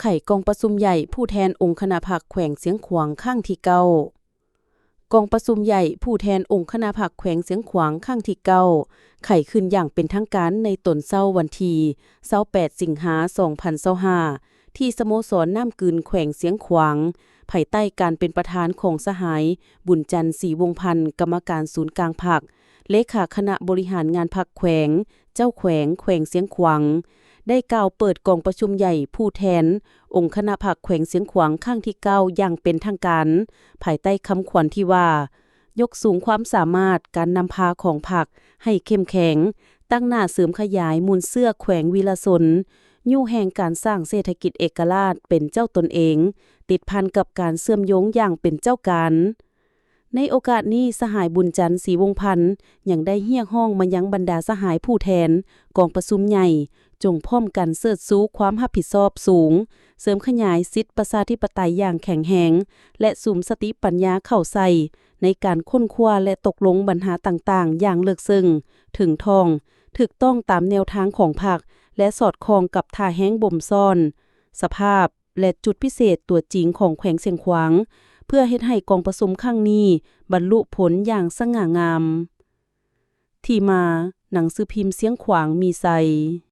ไข่กองประชุมใหญ่ผู้แทนองค์คณะพรรคแขวงเสียงขวางครั้งที่9กองประชุมใหญ่ผู้แทนองค์คณะพรรคแขวงเสียงขวางครั้งที่9ไข่ขึ้นอย่างเป็นทางการในตอนเช้าวันที่28สิงหาคม2025ที่สโมสรน้ำกลืนแขวงเสียงขวางภายใต้การเป็นประธานของสหายบุญจันทร์ศรีวงศ์พันธ์กรรมการศูนย์กลางพรรคเลขาคณะบริหารงานพรรคแขวงเจ้าแขวงเสียงขวางได้กล่าวเปิดกองประชุมใหญ่ผู้แทนองค์คณะพรรคแขวงเสียงขวางครั้งที่9อย่างเป็นทางการภายใต้คำขวัญที่ว่ายกสูงความสามารถการนำพาของพรรคให้เข้มแข็งตั้งหน้าเสริมขยายมูลเสื้อแขวงวีรสนยู่แห่งการสร้างเศรษฐกิจเอกราชเป็นเจ้าตนเองติดพันกับการเชื่อมโยงอย่างเป็นเจ้าการในโอกาสนี้สหายบุญจันทร์ศรีวงศ์พันธ์ยังได้เรียกร้องมายังบรรดาสหายผู้แทนกองประชุมใหญ่จงพร้อมกันเสิร์ชสู้ความรับผิดชอบสูงเสริมขยายสิทธิประชาธิปไตยอย่างแข็งแรงและสุมสติปัญญาเข้าใส่ในการค้นคว้าและตกลงปัญหาต่างๆอย่างลึกซึ้งถึงท่องถูกต้องตามแนวทางของพรรคและสอดคล้องกับท่าแห้งบ่มซ่อนสภาพและจุดพิเศษตัวจริงของแขวงเสียงขวางเพื่อเฮ็ดให้กองประชุมครั้งนี้บรรลุผลอย่างสง่างามที่มาหนังสือพิมพ์เสียงขวางมีไซ